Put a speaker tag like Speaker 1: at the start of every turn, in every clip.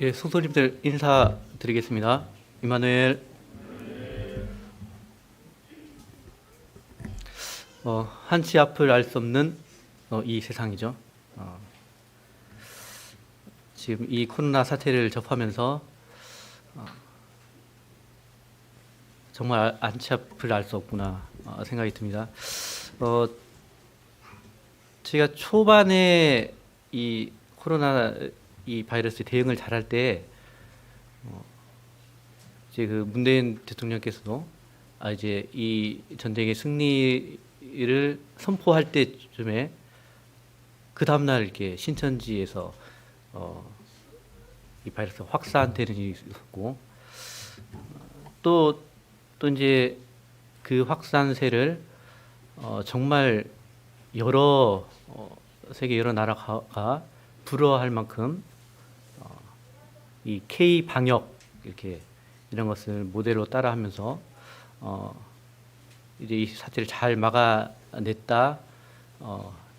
Speaker 1: 예, 소소님들 인사드리겠습니다. 이마누엘. 한치 앞을 알 수 없는 이 세상이죠. 지금 이 코로나 사태를 접하면서 정말 한치 앞을 알 수 없구나 생각이 듭니다. 제가 초반에 이 코로나 이 바이러스 대응을 잘할 때 이제 그 문재인 대통령께서도 이제 이 전쟁의 승리를 선포할 때쯤에 그 다음날 이렇게 신천지에서 이 바이러스 확산되는 일이 있었고 또 이제 그 확산세를 정말 여러 세계 여러 나라가 불허할 만큼 이 K 방역 이렇게 이런 것을 모델로 따라하면서 이제 이 사태를 잘 막아냈다.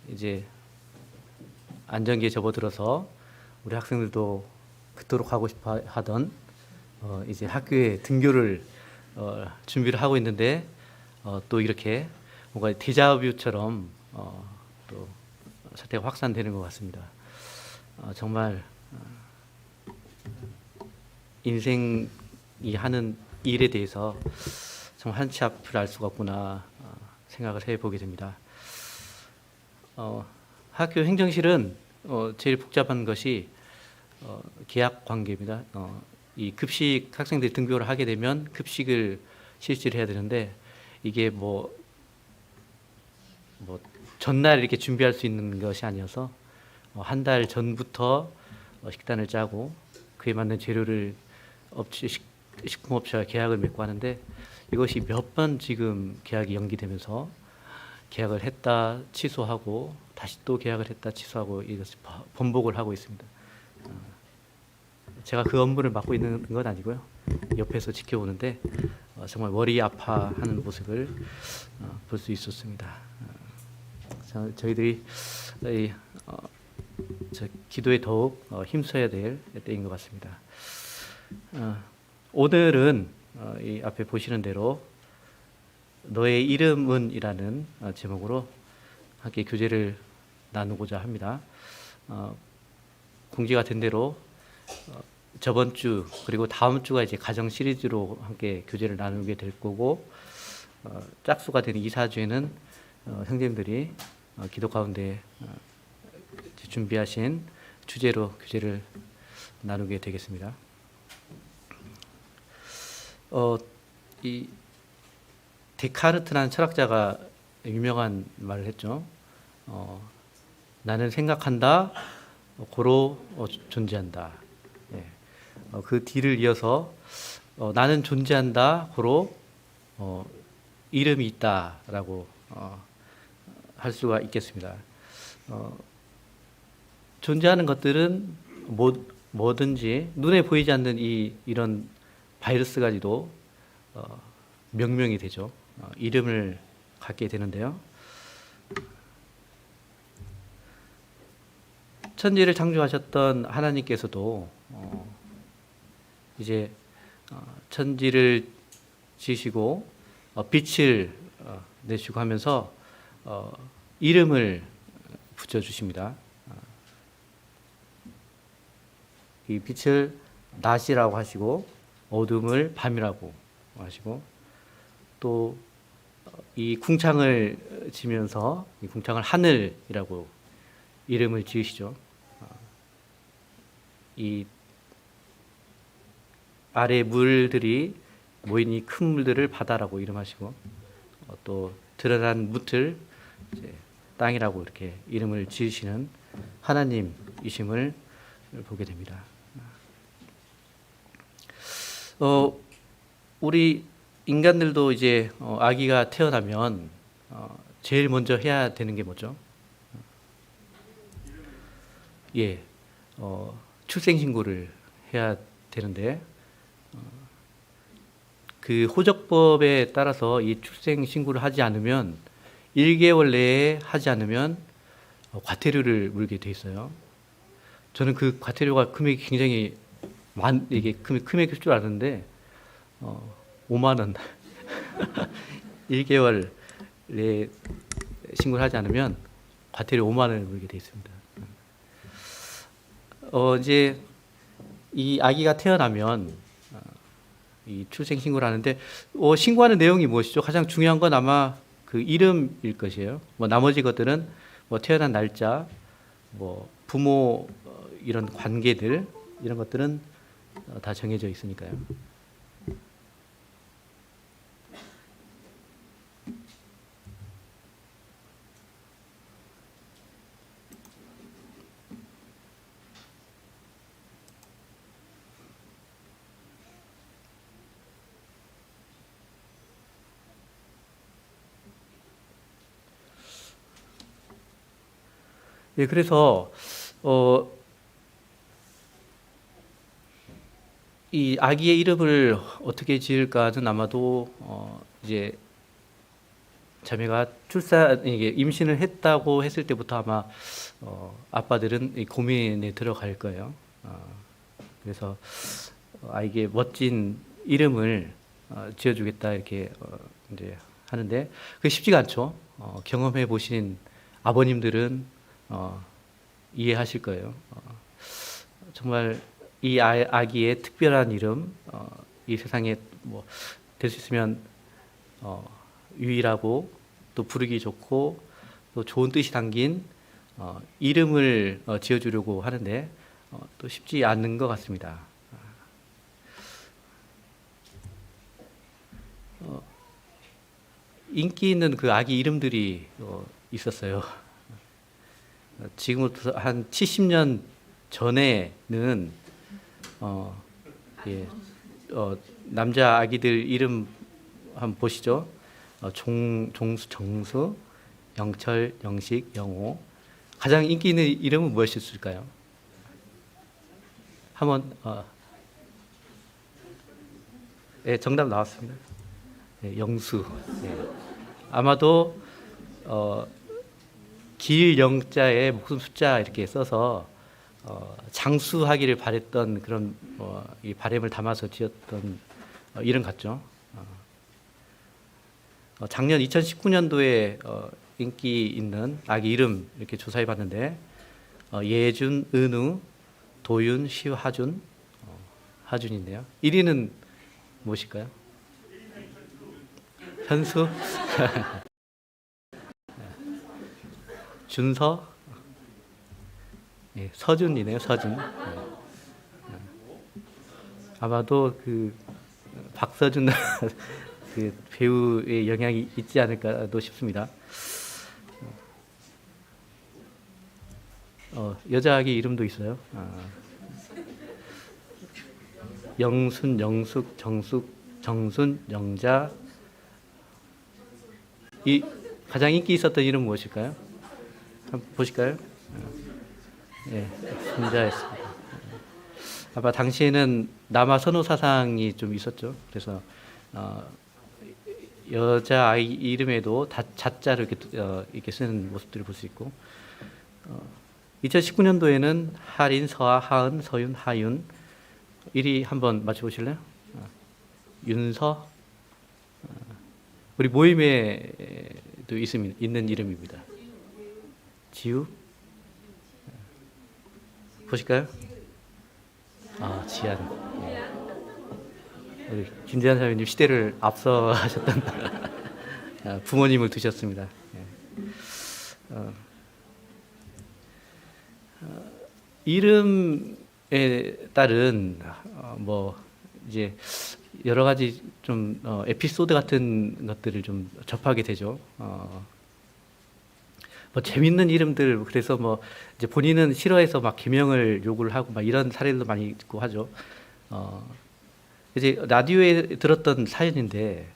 Speaker 1: 이제 안전기에 접어들어서 우리 학생들도 그토록 하고 싶어 하던 이제 학교에 등교를 준비를 하고 있는데 또 이렇게 뭔가 데자뷰처럼 또 사태가 확산되는 것 같습니다. 정말 인생이 하는 일에 대해서 정말 한치 앞을 알 수가 없구나 생각을 해보게 됩니다. 학교 행정실은 제일 복잡한 것이 계약 관계입니다. 이 급식 학생들이 등교를 하게 되면 급식을 실시를 해야 되는데 이게 뭐 전날 이렇게 준비할 수 있는 것이 아니어서 한 달 전부터 식단을 짜고 그에 맞는 재료를 식품업체와 계약을 맺고 하는데 이것이 몇 번 지금 계약이 연기되면서 계약을 했다 취소하고 다시 또 계약을 했다 취소하고 이것을 번복을 하고 있습니다. 제가 그 업무를 맡고 있는 건 아니고요. 옆에서 지켜보는데 정말 머리 아파하는 모습을 볼 수 있었습니다. 저희들이 기도에 더욱 힘써야 될 때인 것 같습니다. 오늘은 이 앞에 보시는 대로 너의 이름은 이라는 제목으로 함께 교제를 나누고자 합니다. 공지가 된 대로 저번 주 그리고 다음 주가 이제 가정 시리즈로 함께 교제를 나누게 될 거고 짝수가 되는 이 4주에는 형제님들이 기도 가운데 준비하신 주제로 교제를 나누게 되겠습니다. 이 데카르트라는 철학자가 유명한 말을 했죠. 나는 생각한다, 고로 존재한다. 예. 그 뒤를 이어서 나는 존재한다, 고로 이름이 있다라고 할 수가 있겠습니다. 존재하는 것들은 뭐든지 눈에 보이지 않는 이런 바이러스까지도 명명이 되죠. 이름을 갖게 되는데요. 천지를 창조하셨던 하나님께서도 이제 천지를 지으시고 빛을 내시고 하면서 이름을 붙여주십니다. 이 빛을 낮이라고 하시고 어둠을 밤이라고 하시고 또 이 궁창을 지면서 이 궁창을 하늘이라고 이름을 지으시죠. 이 아래 물들이 모인 이 큰 물들을 바다라고 이름하시고 또 드러난 묻을 이제 땅이라고 이렇게 이름을 지으시는 하나님이심을 보게 됩니다. 우리 인간들도 이제 아기가 태어나면 제일 먼저 해야 되는 게 뭐죠? 예, 출생신고를 해야 되는데 그 호적법에 따라서 이 출생신고를 하지 않으면 1개월 내에 하지 않으면 과태료를 물게 돼 있어요. 저는 그 과태료가 금액이 굉장히 이게 금액일 줄 아는데 5만 원 1개월 내에 신고를 하지 않으면 과태료 5만 원을 물게 돼 있습니다. 이제 이 아기가 태어나면 이 출생 신고를 하는데 신고하는 내용이 무엇이죠? 가장 중요한 건 아마 그 이름일 것이에요. 뭐 나머지 것들은 뭐 태어난 날짜, 뭐 부모 이런 관계들 이런 것들은 다 정해져 있으니까요. 예, 그래서 이 아기의 이름을 어떻게 지을까는 아마도 이제 자매가 이게 임신을 했다고 했을 때부터 아마 아빠들은 이 고민에 들어갈 거예요. 그래서 아이에게 멋진 이름을 지어주겠다 이렇게 이제 하는데 그게 쉽지가 않죠. 경험해 보신 아버님들은 이해하실 거예요. 정말 이 아기의 특별한 이름, 이 세상에 뭐 될 수 있으면 유일하고 또 부르기 좋고 또 좋은 뜻이 담긴 이름을 지어주려고 하는데 또 쉽지 않는 것 같습니다. 인기 있는 그 아기 이름들이 있었어요. 지금부터 한 70년 전에는 예, 남자 아기들 이름 한번 보시죠. 종수, 정수, 영철, 영식, 영호. 가장 인기 있는 이름은 무엇이었을까요? 한번 예, 정답 나왔습니다. 예, 영수. 예. 아마도 길 영자에 목숨 숫자 이렇게 써서 장수하기를 바랬던 그런 이 바람을 담아서 지었던 이름 같죠. 작년 2019년도에 인기 있는 아기 이름 이렇게 조사해 봤는데 예준, 은우, 도윤, 시하준, 하준인데요. 1위는 무엇일까요? 현수, 준서, 예, 서준이네요. 서준. 아마도 그 박서준 그 배우의 영향이 있지 않을까도 싶습니다. 여자 아기 이름도 있어요. 영순, 영숙, 정숙, 정순, 영자. 이 가장 인기 있었던 이름 무엇일까요? 한번 보실까요? 예, 순자였습니다. 아마 당시에는 남아 선호 사상이 좀 있었죠. 그래서 여자 아이 이름에도 자자를 이렇게 쓰는 모습들을 볼 수 있고 2019년도에는 하린, 서아, 하은, 서윤, 하윤 1위 한번 맞춰보실래요? 윤서 우리 모임에도 있는 이름입니다. 지우 보실까요? 지안. 우리 김재한 사장님 시대를 앞서하셨던 부모님을 두셨습니다. 이름에 따른 뭐 이제 여러 가지 좀 에피소드 같은 것들을 좀 접하게 되죠. 뭐 재밌는 이름들 그래서 뭐 이제 본인은 싫어해서 막 개명을 요구를 하고 막 이런 사례도 많이 있고 하죠. 이제 라디오에 들었던 사연인데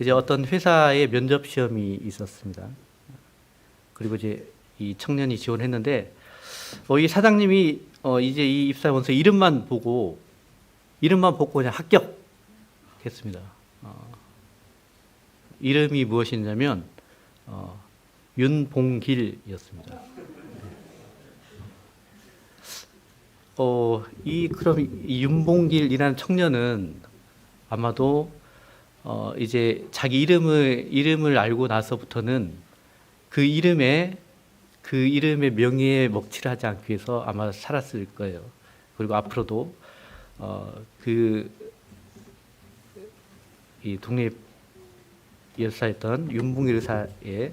Speaker 1: 이제 어떤 회사에 면접 시험이 있었습니다. 그리고 이제 이 청년이 지원했는데 이 사장님이 이제 이 입사원서 이름만 보고 그냥 합격했습니다. 이름이 무엇이냐면 윤봉길이었습니다. 그럼 이 윤봉길이라는 청년은 아마도 이제 자기 이름을 알고 나서부터는 그 이름의 명예에 먹칠을 하지 않기 위해서 아마 살았을 거예요. 그리고 앞으로도 이 독립 열사였던 윤봉길 의사의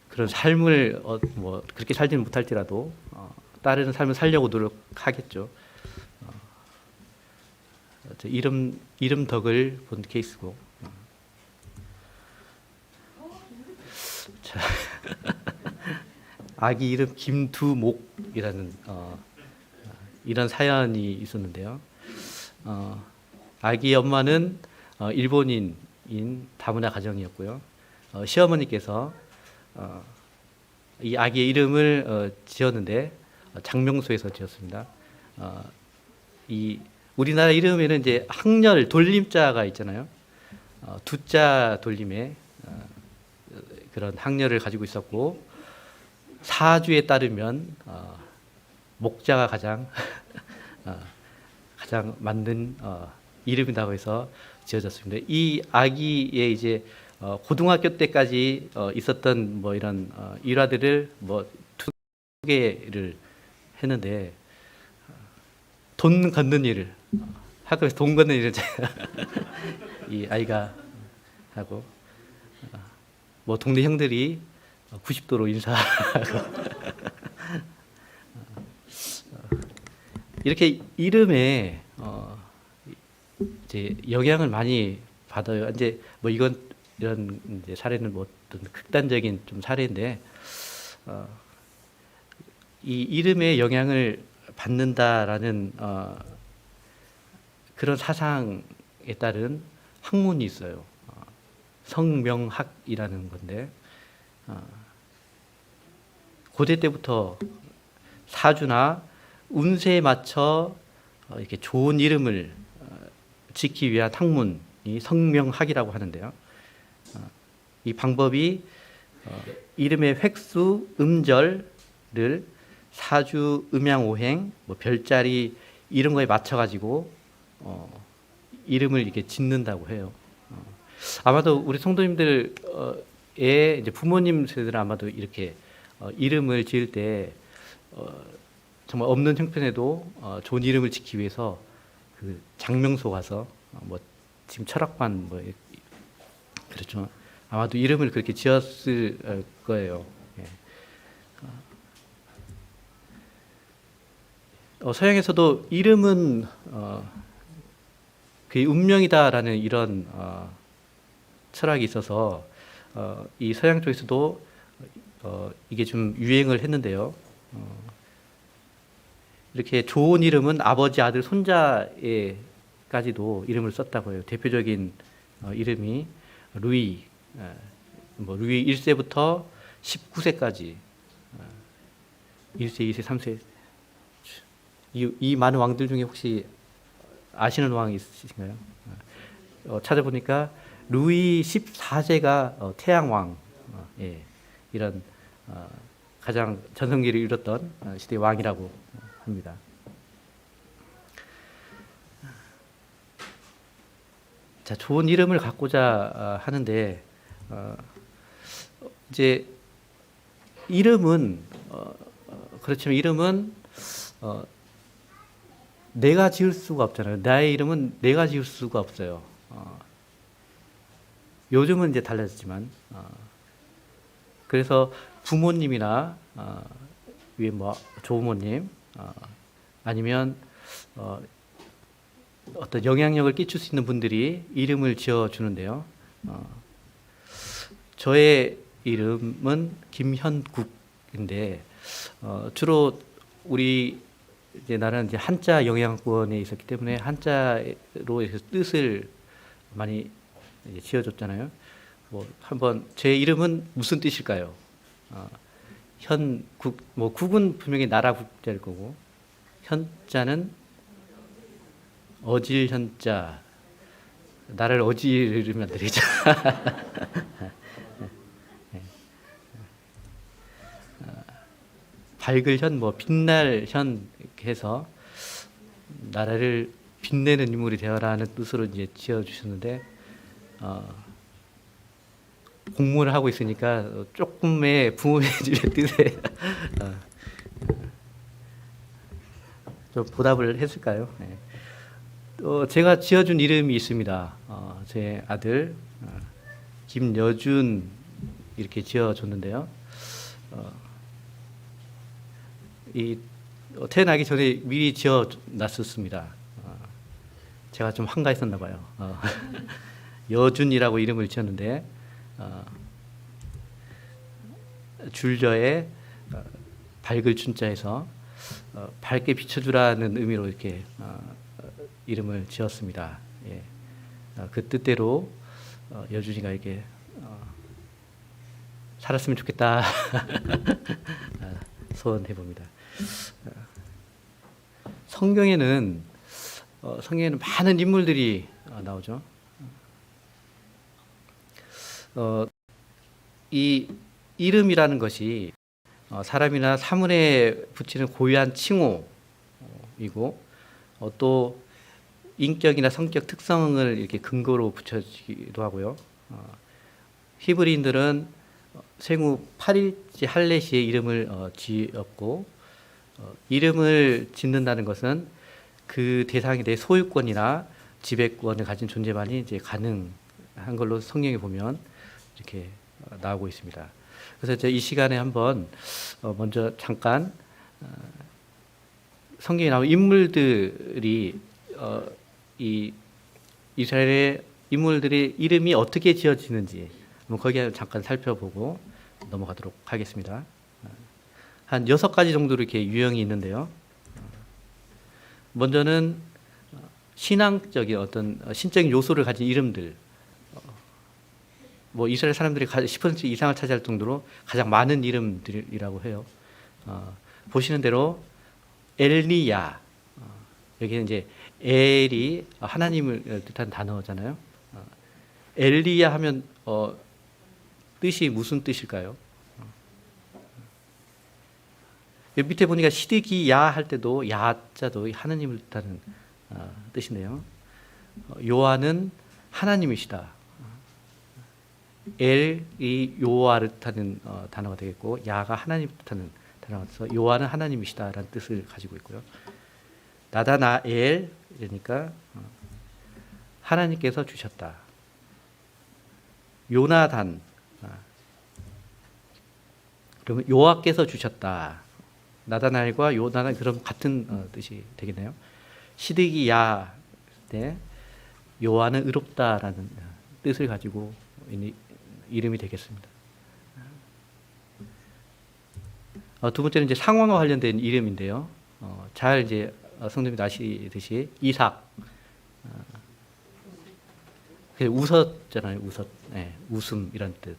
Speaker 1: 그런 삶을 뭐 그렇게 살지는 못할지라도 다른 삶을 살려고 노력하겠죠. 이름 덕을 본 케이스고. 자, 아기 이름 김두목이라는 이런 사연이 있었는데요. 아기 엄마는 일본인인 다문화 가정이었고요. 시어머니께서 이 아기의 이름을 지었는데 장명소에서 지었습니다. 이 우리나라 이름에는 이제 학렬 돌림자가 있잖아요. 두자 돌림에 그런 학렬을 가지고 있었고 사주에 따르면 목자가 가장 맞는 이름이라고 해서 지어졌습니다. 이 아기의 이제 고등학교 때까지 있었던 뭐 이런 일화들을 뭐 2개를 했는데 돈 걷는 일을 학교에서 돈 걷는 일을 이 아이가 하고 뭐 동네 형들이 90도로 인사하고 이렇게 이름에 이제 영향을 많이 받아요. 이제 뭐 이런 이제 사례는 뭐 어떤 극단적인 좀 사례인데 이 이름에 영향을 받는다라는 그런 사상에 따른 학문이 있어요. 성명학이라는 건데 고대 때부터 사주나 운세에 맞춰 이렇게 좋은 이름을 짓기 위한 학문이 성명학이라고 하는데요. 이 방법이 이름의 획수, 음절을 사주, 음양오행, 뭐 별자리 이런 거에 맞춰 가지고 이름을 이렇게 짓는다고 해요. 아마도 우리 성도님들의 이제 부모님 세대들은 아마도 이렇게 이름을 지을 때 정말 없는 형편에도 좋은 이름을 짓기 위해서 그 장명소 가서 뭐 지금 철학관 뭐 그렇죠. 아마도 이름을 그렇게 지었을 거예요. 예. 서양에서도 이름은 그게 운명이다라는 이런 철학이 있어서 이 서양 쪽에서도 이게 좀 유행을 했는데요. 이렇게 좋은 이름은 아버지, 아들, 손자에까지도 이름을 썼다고 해요. 대표적인 이름이 루이, 뭐 루이 1세부터 19세까지 1세, 2세, 3세 이 많은 왕들 중에 혹시 아시는 왕 있으신가요? 찾아보니까 루이 14세가 태양왕, 예, 이런 가장 전성기를 이뤘던 시대의 왕이라고 합니다. 자, 좋은 이름을 갖고자 하는데 이제 이름은 그렇지만 이름은 내가 지을 수가 없잖아요. 나의 이름은 내가 지을 수가 없어요. 요즘은 이제 달라졌지만 그래서 부모님이나 위에 뭐 조부모님 아니면 어떤 영향력을 끼칠 수 있는 분들이 이름을 지어 주는데요. 저의 이름은 김현국인데 주로 우리 이제 나는 이제 한자 영양권에 있었기 때문에 한자로 이렇게 뜻을 많이 이제 지어줬잖아요. 뭐 한번 제 이름은 무슨 뜻일까요? 현국, 뭐 국은 분명히 나라 국자일 거고 현자는 어질 현자, 나를 어지르면 안 되겠죠. 밝을 현, 뭐 빛날 현 이렇게 해서 나라를 빛내는 인물이 되어라는 뜻으로 이제 지어주셨는데 공무원을 하고 있으니까 조금의 부모의 집의 뜻에 좀 보답을 했을까요? 네. 제가 지어준 이름이 있습니다. 제 아들 김여준 이렇게 지어줬는데요. 태어나기 전에 미리 지어놨었습니다. 제가 좀 한가했었나 봐요. 여준이라고 이름을 지었는데 줄저에 밝을 춘자에서 밝게 비춰주라는 의미로 이렇게 이름을 지었습니다. 예. 그 뜻대로 여준이가 이렇게 살았으면 좋겠다 소원해 봅니다. 성경에는 많은 인물들이 나오죠. 이 이름이라는 것이 사람이나 사물에 붙이는 고유한 칭호이고 또 인격이나 성격 특성을 이렇게 근거로 붙여지기도 하고요. 히브리인들은 생후 8일째 할례시에 이름을 지었고 이름을 짓는다는 것은 그 대상에 대해 소유권이나 지배권을 가진 존재만이 이제 가능한 걸로 성경에 보면 이렇게 나오고 있습니다. 그래서 이제 이 시간에 한번 먼저 잠깐 성경에 나오는 인물들이 이 이스라엘의 인물들의 이름이 어떻게 지어지는지 거기에 잠깐 살펴보고 넘어가도록 하겠습니다. 한 6가지 정도로 이렇게 유형이 있는데요. 먼저는 신앙적인 어떤 신적인 요소를 가진 이름들. 뭐 이스라엘 사람들이 10% 이상을 차지할 정도로 가장 많은 이름들이라고 해요. 보시는 대로 엘리야. 여기는 이제 엘이 하나님을 뜻한 단어잖아요. 엘리야 하면 뜻이 무슨 뜻일까요? 여기 밑에 보니까 시드기야 할 때도 야자도 하나님을 뜻하는 뜻이네요. 요한은 하나님이시다. 엘이 요아를 뜻하는 단어가 되겠고 야가 하나님 뜻하는 단어가 돼서 요한은 하나님이시다라는 뜻을 가지고 있고요. 나다나엘 그러니까 하나님께서 주셨다. 요나단 그러면 여호와께서 주셨다. 나다나엘과 요나단 그럼 같은 뜻이 되겠네요. 시드기야 때 요한은 의롭다라는 뜻을 가지고 이름이 되겠습니다. 두 번째는 이제 상황과 관련된 이름인데요. 잘 이제 성도님이 아시듯이 이삭, 웃었잖아요. 웃었, 네, 웃음 이런 뜻.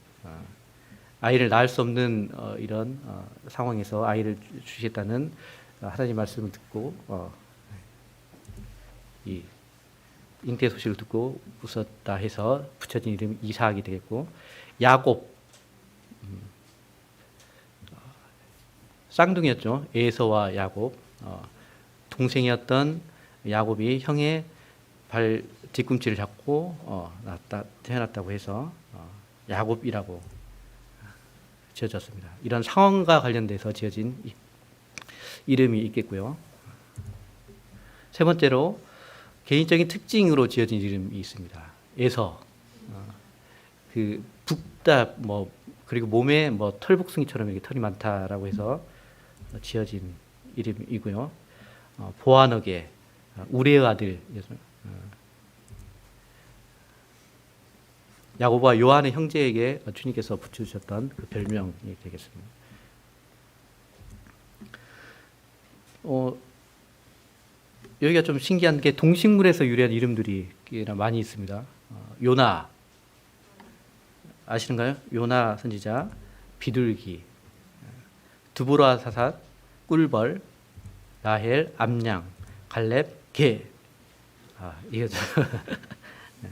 Speaker 1: 아이를 낳을 수 없는 이런 상황에서 아이를 주시겠다는 하나님 말씀을 듣고 이 잉태 소식을 듣고 웃었다 해서 붙여진 이름이 이삭이 되겠고 야곱 쌍둥이였죠. 에서와 야곱 동생이었던 야곱이 형의 발 뒤꿈치를 잡고 태어났다고 해서 야곱이라고 지어졌습니다. 이런 상황과 관련돼서 지어진 이름이 있겠고요. 세 번째로 개인적인 특징으로 지어진 이름이 있습니다. 에서 그 붓다 그리고 몸에 털복숭이처럼 이렇게 털이 많다라고 해서 지어진 이름이고요. 보아너게 우레의 아들 야고보와 요한의 형제에게 주님께서 붙여주셨던 그 별명이 되겠습니다. 여기가 좀 신기한 게 동식물에서 유래한 이름들이 많이 있습니다. 요나 아시는가요? 요나 선지자, 비둘기, 두보라 사삿, 꿀벌, 라헬, 암양, 갈렙, 개. 이게 네.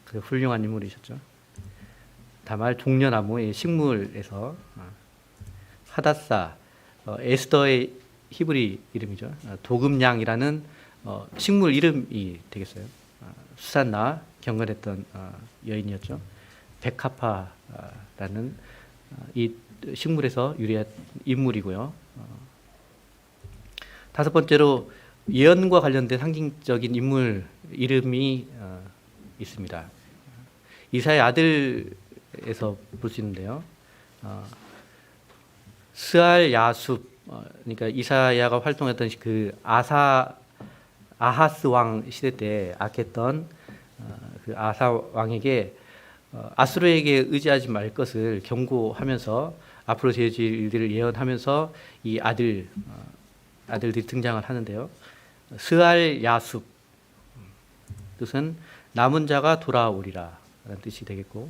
Speaker 1: 그 훌륭한 인물이셨죠. 다말 종려나무의 식물에서 하닷사, 에스더의 히브리 이름이죠. 도금양이라는 식물 이름이 되겠어요. 수산나 경건했던 여인이었죠. 백합화라는 이 식물에서 유래한 인물이고요. 다섯 번째로 예언과 관련된 상징적인 인물 이름이 있습니다. 이사의 아들에서 볼 수 있는데요. 스알 야숲, 그러니까 이사야가 활동했던 그 아하스 왕 시대 때 악했던 그 아사 왕에게 아수르에게 의지하지 말 것을 경고하면서 앞으로 제어질 일들을 예언하면서 이 아들들이 등장을 하는데요. 스알 야숲 뜻은 남은 자가 돌아오리라 라는 뜻이 되겠고,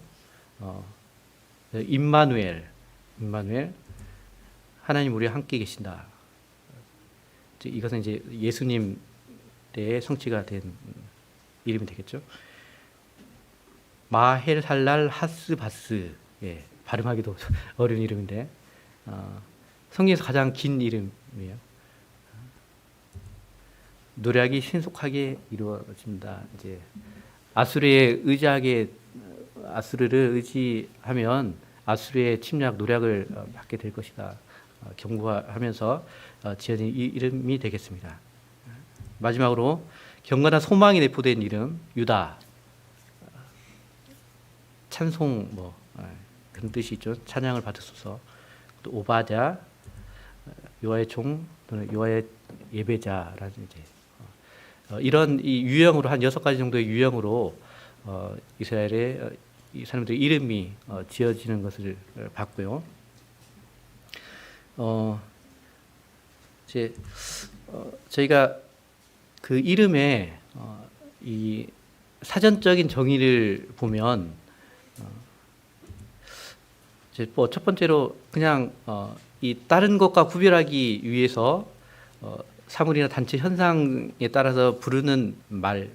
Speaker 1: 임마누엘 하나님 우리와 함께 계신다. 이것은 이제 예수님 때의 성취가 된 이름이 되겠죠. 마헬살랄 하스바스, 예, 발음하기도 어려운 이름인데 성경에서 가장 긴 이름이에요. 노략이 신속하게 이루어집니다. 이제 아수르를 의지하면 아수르의 침략 노략을 받게 될 것이다. 경고하면서 지어진 이름이 되겠습니다. 마지막으로 경건한 소망이 내포된 이름 유다, 찬송 그런 뜻이 있죠. 찬양을 받으소서. 또 오바자, 여호와의 종 또는 여호와의 예배자라는 이제 이런 이 유형으로 한 6가지 정도의 유형으로 이스라엘의 이 사람들의 이름이 지어지는 것을 봤고요. 이제 저희가 그 이름의 이 사전적인 정의를 보면 이제 뭐 첫 번째로 그냥 이 다른 것과 구별하기 위해서 사물이나 단체 현상에 따라서 부르는 말,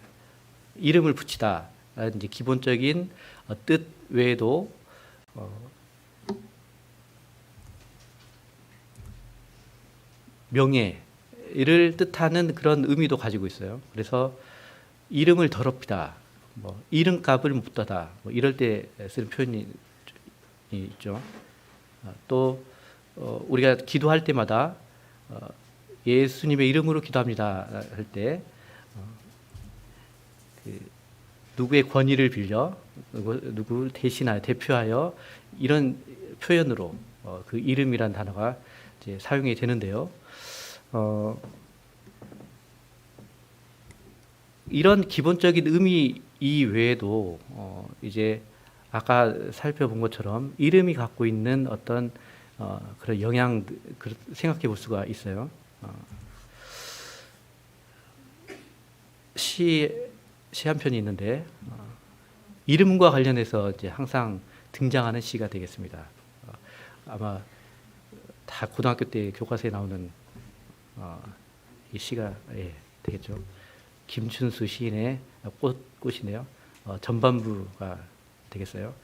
Speaker 1: 이름을 붙이다라는 이제 기본적인 뜻 외에도 명예를 뜻하는 그런 의미도 가지고 있어요. 그래서 이름을 더럽히다, 이름값을 묻다다, 이럴 때 쓰는 표현이 있죠. 또 우리가 기도할 때마다 예수님의 이름으로 기도합니다 할 때 누구의 권위를 빌려 누구를 대신하여 대표하여 이런 표현으로 그 이름이란 단어가 이제 사용이 되는데요. 이런 기본적인 의미 이외에도 이제 아까 살펴본 것처럼 이름이 갖고 있는 어떤 그런 영향 생각해 볼 수가 있어요. 시 한 편이 있는데 이름과 관련해서 이제 항상 등장하는 시가 되겠습니다. 아마 다 고등학교 때 교과서에 나오는 이 시가 되겠죠. 김춘수 시인의 꽃이네요. 전반부가 되겠어요.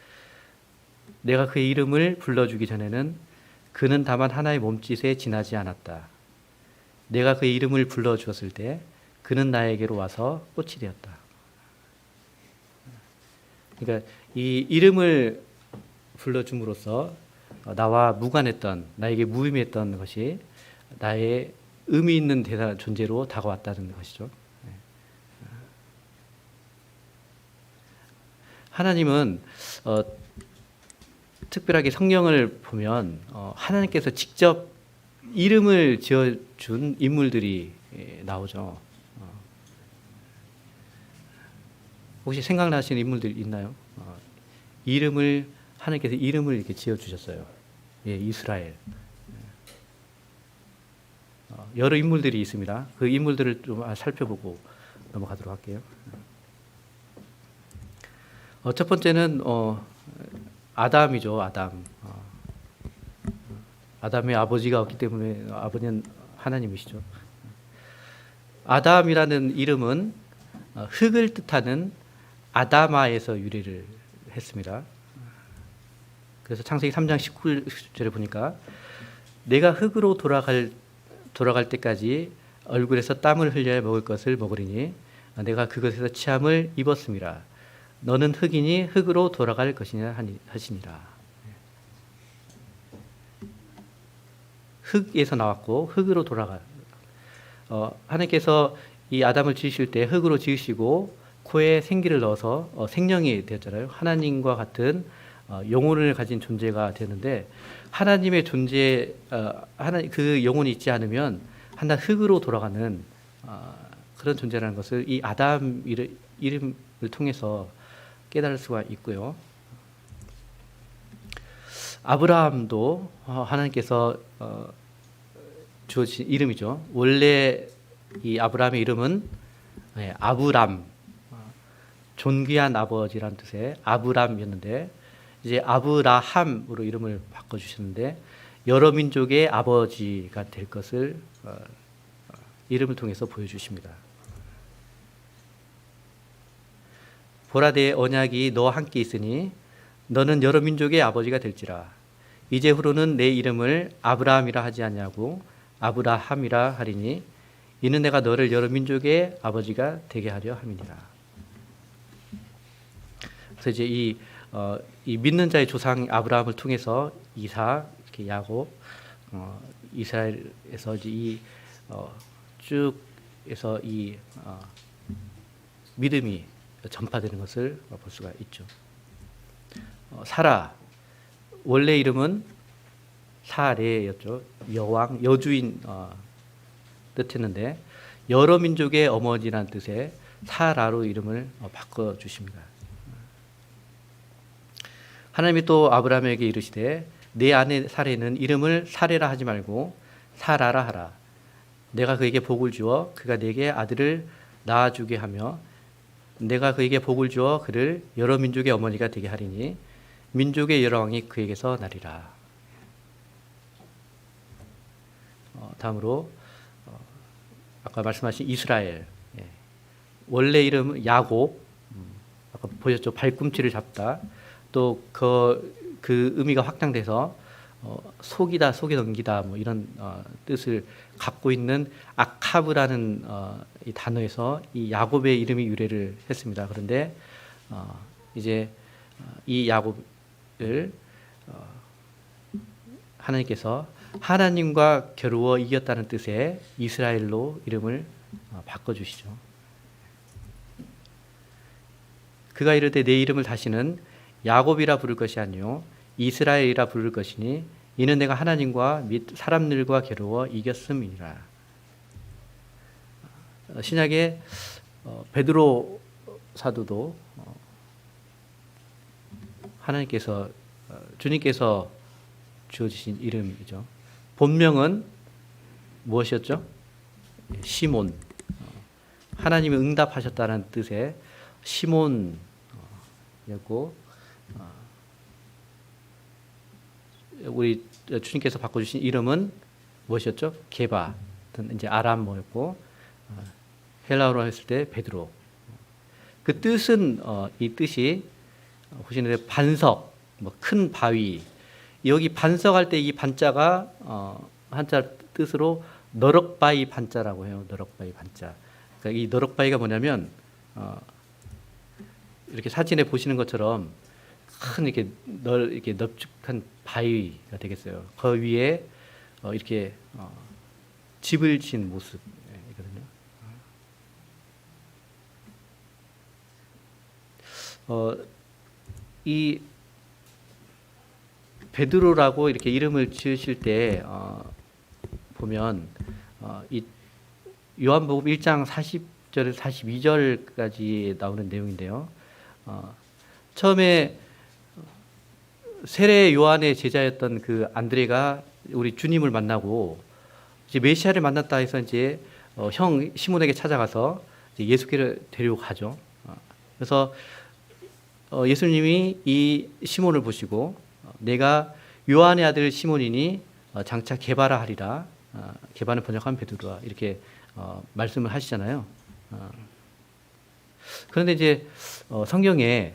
Speaker 1: 내가 그의 이름을 불러주기 전에는 그는 다만 하나의 몸짓에 지나지 않았다. 내가 그의 이름을 불러주었을 때 그는 나에게로 와서 꽃이 되었다. 그러니까 이 이름을 불러줌으로써 나와 무관했던, 나에게 무의미했던 것이 나의 의미 있는 존재로 다가왔다는 것이죠. 하나님은 특별하게 성경을 보면 하나님께서 직접 이름을 지어준 인물들이 나오죠. 혹시 생각나시는 인물들 있나요? 하나님께서 이름을 이렇게 지어주셨어요. 예, 이스라엘. 여러 인물들이 있습니다. 그 인물들을 좀 살펴보고 넘어가도록 할게요. 첫 번째는 아담이죠. 아담의 아버지가 없기 때문에 아버지는 하나님이시죠. 아담이라는 이름은 흙을 뜻하는 아다마에서 유래를 했습니다. 그래서 창세기 3장 19절에 보니까 내가 흙으로 돌아갈 때까지 얼굴에서 땀을 흘려야 먹을 것을 먹으리니 내가 그것에서 취함을 입었음이라. 너는 흙이니 흙으로 돌아갈 것이냐 하시니라. 흙에서 나왔고 흙으로 돌아가. 하나님께서 이 아담을 지으실 때 흙으로 지으시고 코에 생기를 넣어서 생명이 되었잖아요. 하나님과 같은 영혼을 가진 존재가 되는데 하나님의 존재, 그 영혼이 있지 않으면 한낱 흙으로 돌아가는 그런 존재라는 것을 이 아담 이름을 통해서 깨달을 수가 있고요. 아브라함도 하나님께서 주어진 이름이죠. 원래 이 아브라함의 이름은 아브람, 존귀한 아버지란 뜻의 아브람이었는데 이제 아브라함으로 이름을 바꿔주셨는데 여러 민족의 아버지가 될 것을 이름을 통해서 보여주십니다. 보라 내 언약이 너와 함께 있으니 너는 여러 민족의 아버지가 될지라. 이제후로는 내 이름을 아브라함이라 하지 않냐고 아브라함이라 하리니 이는 내가 너를 여러 민족의 아버지가 되게 하려 함이니라. 그래서 이제 이 믿는 자의 조상 아브라함을 통해서 이삭, 이렇게 야곱, 이스라엘에서 이제 쭉 해서 이 믿음이 전파되는 것을 볼 수가 있죠. 사라 원래 이름은 사레였죠. 여왕, 여주인 뜻했는데 여러 민족의 어머니라는 뜻의 사라로 이름을 바꿔 주십니다. 하나님이 또 아브라함에게 이르시되 내 아내 사레는 이름을 사레라 하지 말고 사라라 하라. 내가 그에게 복을 주어 그가 내게 아들을 낳아주게 하며 내가 그에게 복을 주어 그를 여러 민족의 어머니가 되게 하리니 민족의 여러 왕이 그에게서 나리라. 다음으로 아까 말씀하신 이스라엘, 원래 이름 야곱, 아까 보셨죠? 발꿈치를 잡다. 또 그 의미가 확장돼서 속이다, 속여 넘기다 뭐 이런 뜻을 갖고 있는 아카브라는 이 단어에서 이 야곱의 이름이 유래를 했습니다. 그런데 이제 이 야곱을 하나님께서 하나님과 겨루어 이겼다는 뜻의 이스라엘로 이름을 바꿔주시죠. 그가 이르되 내 이름을 다시는 야곱이라 부를 것이 아니요 이스라엘이라 부를 것이니 이는 내가 하나님과 및 사람들과 겨루어 이겼음이니라. 신약의 베드로 사도도 하나님께서 주님께서 주어주신 이름이죠. 본명은 무엇이었죠? 시몬. 하나님이 응답하셨다는 뜻의 시몬이었고 우리 주님께서 바꿔주신 이름은 무엇이었죠? 게바, 이제 아람어였고 헬라어로 했을 때 베드로. 그 뜻은 이 뜻이 보시는데 반석, 뭐 큰 바위. 여기 반석할 때 이 반자가 한자 뜻으로 너럭바위 반자라고 해요. 너럭바위 반자. 그러니까 이 너럭바위가 뭐냐면 이렇게 사진에 보시는 것처럼 큰 이렇게 넓적한 바위가 되겠어요. 그 위에 이렇게 집을 지은 모습이거든요. 이 베드로라고 이렇게 이름을 지으실 때 보면 이 요한복음 1장 40절에서 42절까지 나오는 내용인데요. 처음에 세례 요한의 제자였던 그 안드레가 우리 주님을 만나고 이제 메시아를 만났다 해서 이제 형 시몬에게 찾아가서 이제 예수께를 데리고 가죠. 그래서 예수님이 이 시몬을 보시고 내가 요한의 아들 시몬이니 장차 게바라 하리라. 게바는 번역하면 베드로라 이렇게 말씀을 하시잖아요. 그런데 이제 성경에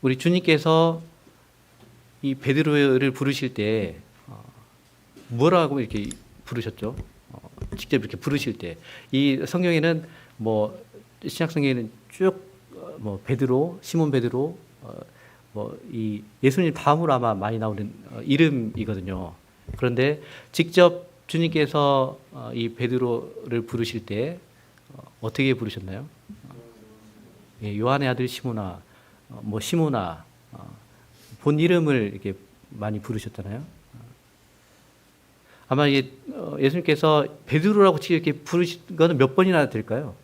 Speaker 1: 우리 주님께서 이 베드로를 부르실 때 뭐라고 이렇게 부르셨죠. 직접 이렇게 부르실 때 이 성경에는 뭐 신약 성경에는 쭉 뭐 베드로, 시몬 베드로 뭐 이 예수님 다음으로 아마 많이 나오는 이름이거든요. 그런데 직접 주님께서 이 베드로를 부르실 때 어떻게 부르셨나요? 예, 요한의 아들 시몬아, 뭐 시몬아, 본 이름을 이렇게 많이 부르셨잖아요. 아마 이게 예수님께서 베드로라고 이렇게 부르신 거는 몇 번이나 될까요?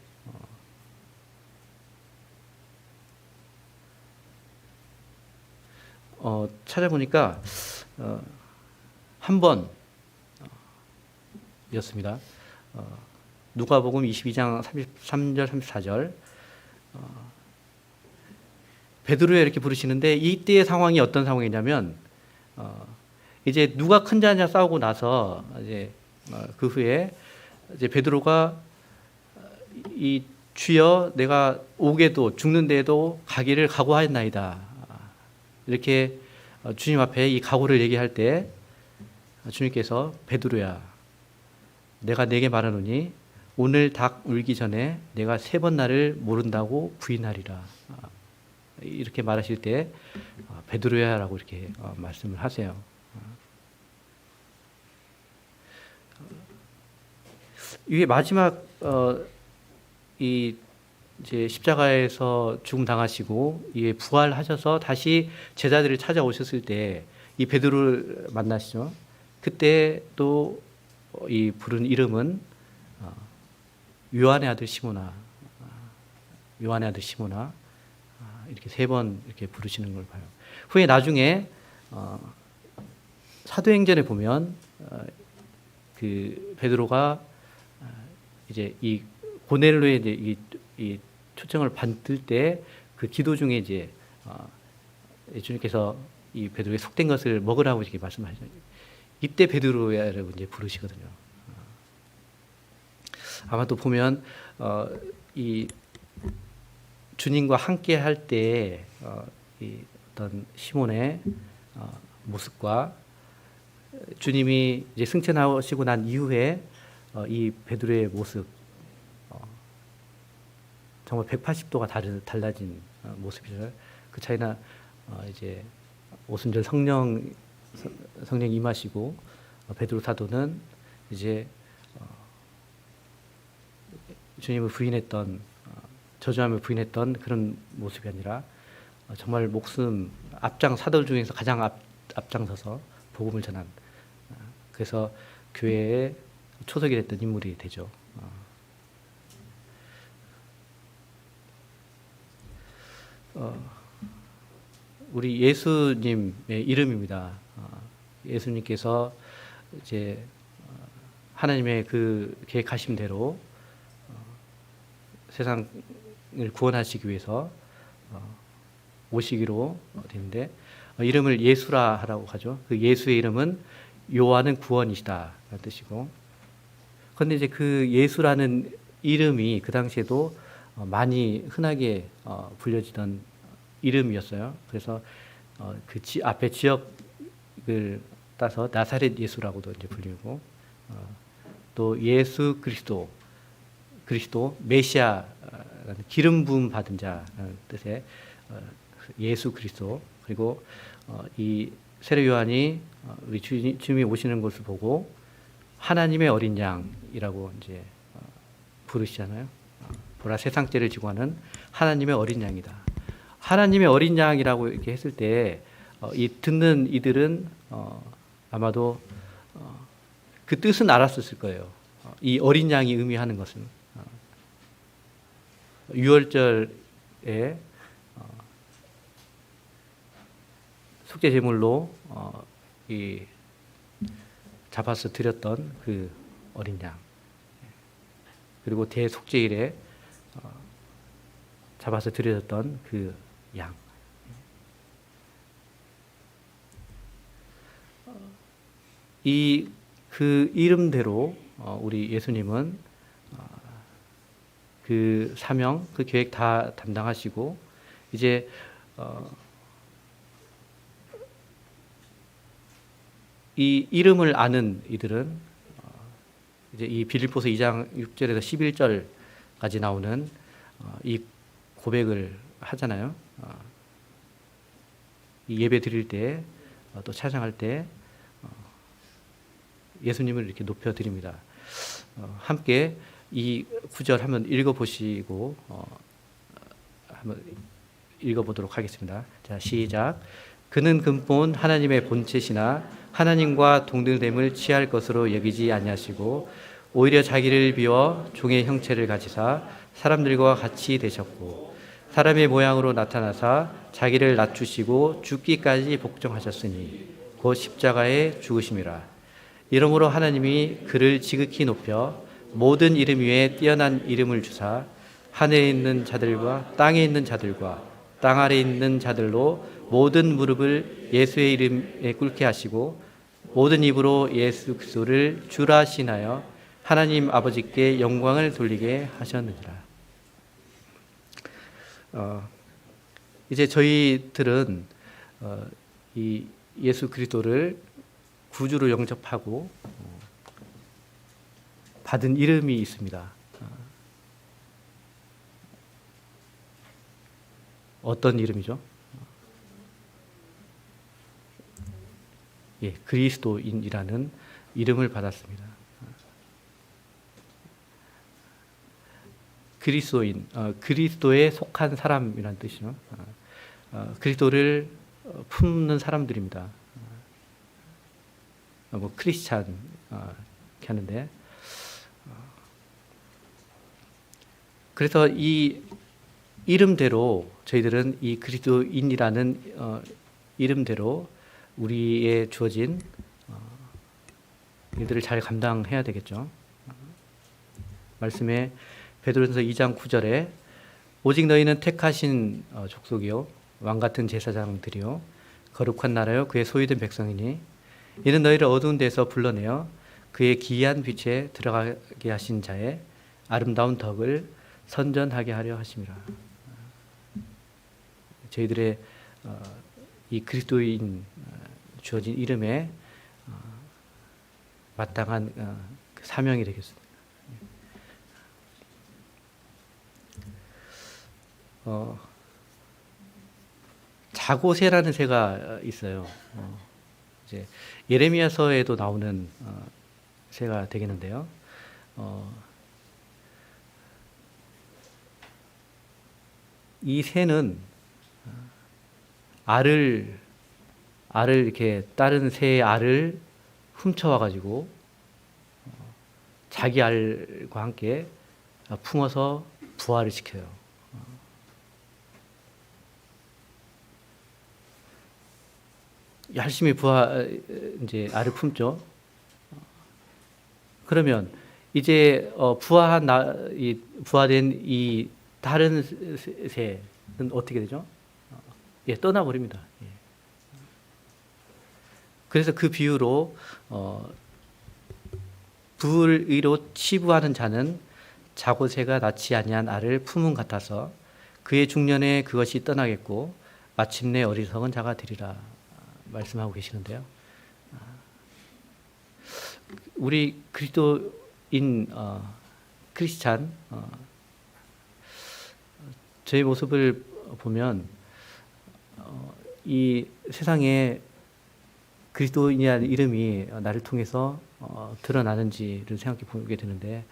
Speaker 1: 찾아보니까 한 번이었습니다. 누가복음 22장 33절 34절 베드로야 이렇게 부르시는데 이때의 상황이 어떤 상황이냐면 이제 누가 큰 자냐 싸우고 나서 이제 그 후에 이제 베드로가 이 주여 내가 오게도 죽는데도 가기를 각오하였나이다. 이렇게 주님 앞에 이 각오를 얘기할 때 주님께서 베드로야 내가 네게 말하노니 오늘 닭 울기 전에 내가 3번 나를 모른다고 부인하리라. 이렇게 말하실 때 베드로야라고 이렇게 말씀을 하세요. 이게 마지막 이 이제 십자가에서 죽음 당하시고 이게 부활하셔서 다시 제자들을 찾아오셨을 때 이 베드로를 만나시죠. 그때 또 이 부른 이름은 요한의 아들 시몬아, 요한의 아들 시몬아 이렇게 3번 이렇게 부르시는 걸 봐요. 후에 나중에 사도행전에 보면 그 베드로가 이제 이 고넬로의 이제 이 초청을 받을 때 그 기도 중에 이제 주님께서 이 베드로의 속된 것을 먹으라고 이렇게 말씀하시죠. 이때 베드로야라고 이제 부르시거든요. 아마 또 보면 이 주님과 함께 할 때 이 어떤 시몬의 모습과 주님이 이제 승천하시고 난 이후에 이 베드로의 모습 정말 180도가 달라진 모습이죠. 그 차이나 이제 오순절 성령이 임하시고 베드로 사도는 이제 주님을 부인했던 저주함을 부인했던 그런 모습이 아니라 정말 목숨 앞장 사도 중에서 가장 앞장서서 복음을 전한 그래서 교회의 초석이 됐던 인물이 되죠. 우리 예수님의 이름입니다. 예수님께서 이제 하나님의 그 계획하신 대로 세상을 구원하시기 위해서 오시기로 되는데 이름을 예수라 하라고 하죠. 그 예수의 이름은 요한은 구원이시다라는 뜻이고, 그런데 이제 그 예수라는 이름이 그 당시에도 많이 흔하게 불려지던 이름이었어요. 그래서 그 앞에 지역을 따서 나사렛 예수라고도 이제 불리고, 또 예수 그리스도 메시아라는 기름 부음 받은 자라는 뜻의 예수 그리스도, 그리고 이 세례 요한이 우리 주님이 오시는 것을 보고 하나님의 어린 양이라고 이제 부르시잖아요. 보라 세상 죄를 지고 하는 하나님의 어린 양이다. 하나님의 어린 양이라고 이렇게 했을 때 이 듣는 이들은 아마도 그 뜻은 알았을 거예요. 이 어린 양이 의미하는 것은 유월절에 속죄 제물로 이 잡아서 드렸던 그 어린 양, 그리고 대속죄일에 잡아서 드려졌던 그 양. 그 이름대로 우리 예수님은 그 사명, 그 계획 다 담당하시고 이제 이 이름을 아는 이들은 이제 이 빌립보서 2장 6절에서 11절까지 나오는 이 고백을 하잖아요. 이 예배 드릴 때, 또 찬양할 때 예수님을 이렇게 높여 드립니다. 함께 이 구절 한번 읽어보시고 한번 읽어보도록 하겠습니다. 자, 시작. 그는 근본 하나님의 본체시나 하나님과 동등됨을 취할 것으로 여기지 아니하시고 오히려 자기를 비워 종의 형체를 가지사 사람들과 같이 되셨고 사람의 모양으로 나타나사 자기를 낮추시고 죽기까지 복종하셨으니 곧 십자가에 죽으심이라. 이러므로 하나님이 그를 지극히 높여 모든 이름 위에 뛰어난 이름을 주사 하늘에 있는 자들과 땅에 있는 자들과 땅 아래에 있는 자들로 모든 무릎을 예수의 이름에 꿇게 하시고 모든 입으로 예수 그리스도를 주라 신하여 하나님 아버지께 영광을 돌리게 하셨느니라. 이제 저희들은 이 예수 그리스도를 구주로 영접하고 받은 이름이 있습니다. 어떤 이름이죠? 예, 그리스도인이라는 이름을 받았습니다. 그리스도인, 그리스도에 속한 사람이라는 뜻이죠. 그리스도를 품는 사람들입니다. 뭐 크리스찬 이렇게 하는데, 그래서 이 이름대로 저희들은 이 그리스도인이라는 이름대로 우리의 주어진 일들을 잘 감당해야 되겠죠. 말씀에 베드로전서 2장 9절에 오직 너희는 택하신 족속이요 왕 같은 제사장들이요 거룩한 나라요 그의 소유된 백성이니 이는 너희를 어두운 데서 불러내어 그의 기이한 빛에 들어가게 하신 자의 아름다운 덕을 선전하게 하려 하심이라. 저희들의 이 그리스도인 주어진 이름에 마땅한 사명이 되겠습니다. 자고새라는 새가 있어요. 이제 예레미야서에도 나오는 새가 되겠는데요. 이 새는 알을 이렇게 다른 새의 알을 훔쳐와 가지고 자기 알과 함께 품어서 부화를 시켜요. 열심히 이제 알을 품죠. 그러면 이제 부화된 이 다른 새는 어떻게 되죠? 예, 떠나버립니다. 예. 그래서 그 비유로 불의로 치부하는 자는 자고새가 낳지 아니한 알을 품은 같아서 그의 중년에 그것이 떠나겠고 마침내 어리석은 자가 되리라 말씀하고 계시는데요. 우리 그리스도인 크리스찬 저의 모습을 보면 이 세상에 그리스도인이라는 이름이 나를 통해서 드러나는지를 생각해 보게 되는데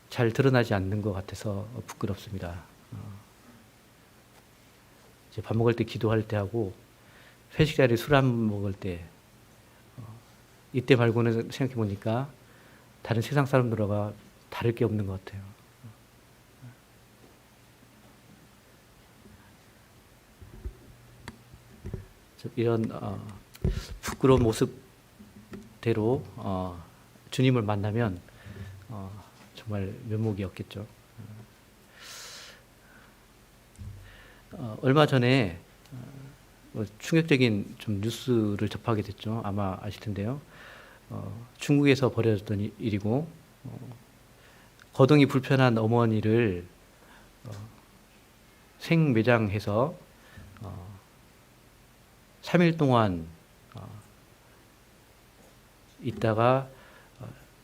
Speaker 1: 잘 드러나지 않는 것 같아서 부끄럽습니다. 이제 밥 먹을 때 기도할 때 하고 회식 자리에 술 안 먹을 때 이때 말고는 생각해 보니까 다른 세상 사람들과 다를 게 없는 것 같아요. 이런 부끄러운 모습대로 주님을 만나면 정말 면목이 없겠죠. 얼마 전에 충격적인 좀 뉴스를 접하게 됐죠. 아마 아실 텐데요. 중국에서 벌어졌던 일이고 거동이 불편한 어머니를 생매장해서 3일 동안 있다가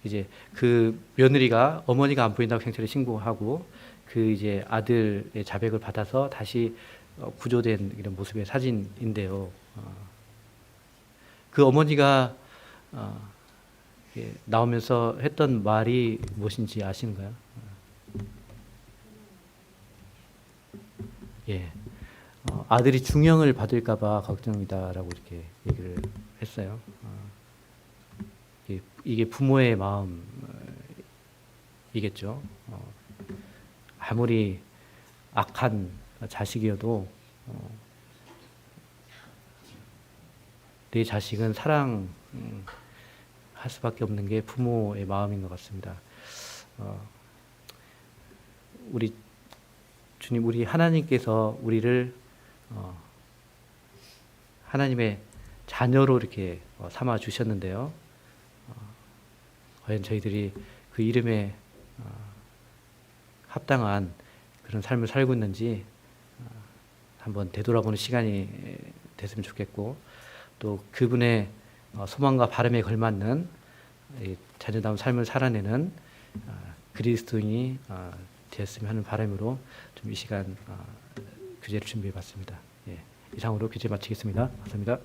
Speaker 1: 이제 그 며느리가 어머니가 안 보인다고 경찰에 신고하고 그 이제 아들의 자백을 받아서 다시 구조된 이런 모습의 사진인데요. 그 어머니가 나오면서 했던 말이 무엇인지 아시는가요? 예, 아들이 중형을 받을까봐 걱정이다라고 이렇게 얘기를 했어요. 이게 부모의 마음이겠죠. 아무리 악한 자식이어도 내 자식은 사랑할 수밖에 없는 게 부모의 마음인 것 같습니다. 우리 주님, 우리 하나님께서 우리를 하나님의 자녀로 이렇게 삼아 주셨는데요. 과연 저희들이 그 이름에 합당한 그런 삶을 살고 있는지 한번 되돌아보는 시간이 됐으면 좋겠고, 또 그분의 소망과 바람에 걸맞는 자녀다운 삶을 살아내는 그리스도인이 되었으면 하는 바람으로 좀 이 시간 교제를 준비해 봤습니다. 예, 이상으로 교제 마치겠습니다. 감사합니다.